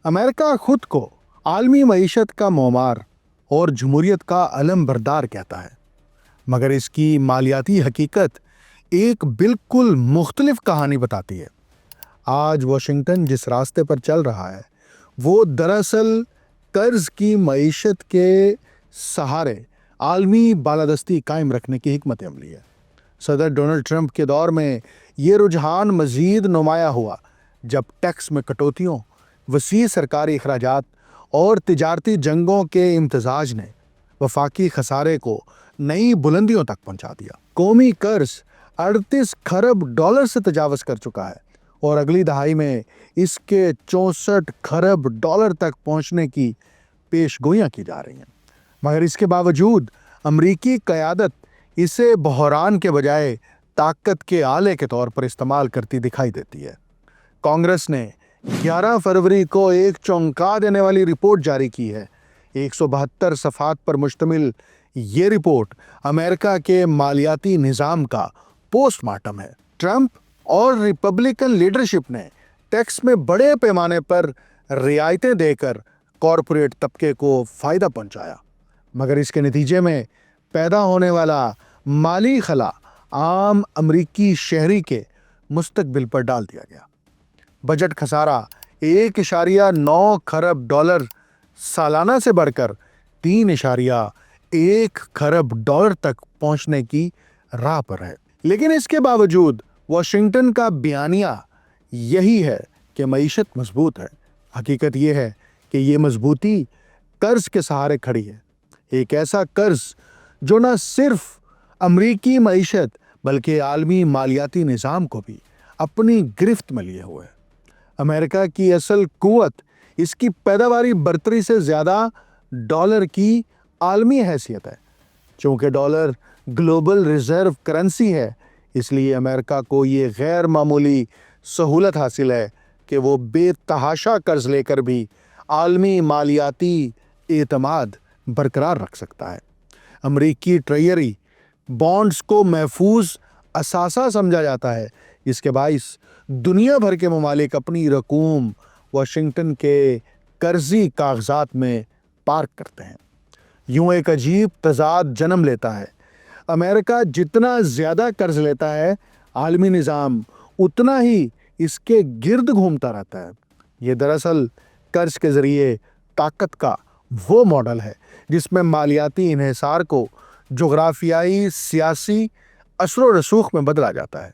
امریکہ خود کو عالمی معیشت کا معمار اور جمہوریت کا علم بردار کہتا ہے، مگر اس کی مالیاتی حقیقت ایک بالکل مختلف کہانی بتاتی ہے۔ آج واشنگٹن جس راستے پر چل رہا ہے وہ دراصل قرض کی معیشت کے سہارے عالمی بالادستی قائم رکھنے کی حکمت عملی ہے۔ صدر ڈونلڈ ٹرمپ کے دور میں یہ رجحان مزید نمایاں ہوا جب ٹیکس میں کٹوتیوں، وسیع سرکاری اخراجات اور تجارتی جنگوں کے امتزاج نے وفاقی خسارے کو نئی بلندیوں تک پہنچا دیا۔ قومی قرض 38 کھرب ڈالر سے تجاوز کر چکا ہے اور اگلی دہائی میں اس کے 64 کھرب ڈالر تک پہنچنے کی پیش گوئیاں کی جا رہی ہیں، مگر اس کے باوجود امریکی قیادت اسے بحران کے بجائے طاقت کے آلے کے طور پر استعمال کرتی دکھائی دیتی ہے۔ کانگریس نے 11 فروری کو ایک چونکا دینے والی رپورٹ جاری کی ہے۔ 172 صفحات پر مشتمل یہ رپورٹ امریکہ کے مالیاتی نظام کا پوسٹ مارٹم ہے۔ ٹرمپ اور ریپبلکن لیڈرشپ نے ٹیکس میں بڑے پیمانے پر رعایتیں دے کر کارپوریٹ طبقے کو فائدہ پہنچایا، مگر اس کے نتیجے میں پیدا ہونے والا مالی خلا عام امریکی شہری کے مستقبل پر ڈال دیا گیا۔ بجٹ خسارہ 1.9 کھرب ڈالر سالانہ سے بڑھ کر 3.1 کھرب ڈالر تک پہنچنے کی راہ پر ہے۔ لیکن اس کے باوجود واشنگٹن کا بیانیہ یہی ہے کہ معیشت مضبوط ہے۔ حقیقت یہ ہے کہ یہ مضبوطی قرض کے سہارے کھڑی ہے، ایک ایسا قرض جو نہ صرف امریکی معیشت بلکہ عالمی مالیاتی نظام کو بھی اپنی گرفت میں لیے ہوئے ہے۔ امریکہ کی اصل قوت اس کی پیداواری برتری سے زیادہ ڈالر کی عالمی حیثیت ہے۔ چونکہ ڈالر گلوبل ریزرو کرنسی ہے، اس لیے امریکہ کو یہ غیر معمولی سہولت حاصل ہے کہ وہ بے تحاشا قرض لے کر بھی عالمی مالیاتی اعتماد برقرار رکھ سکتا ہے۔ امریکی ٹریجری بانڈز کو محفوظ اثاثہ سمجھا جاتا ہے، جس کے باعث دنیا بھر کے ممالک اپنی رقوم واشنگٹن کے قرضی کاغذات میں پارک کرتے ہیں۔ یوں ایک عجیب تضاد جنم لیتا ہے۔ امریکہ جتنا زیادہ قرض لیتا ہے، عالمی نظام اتنا ہی اس کے گرد گھومتا رہتا ہے۔ یہ دراصل قرض کے ذریعے طاقت کا وہ ماڈل ہے جس میں مالیاتی انحصار کو جغرافیائی سیاسی اثر و رسوخ میں بدلا جاتا ہے۔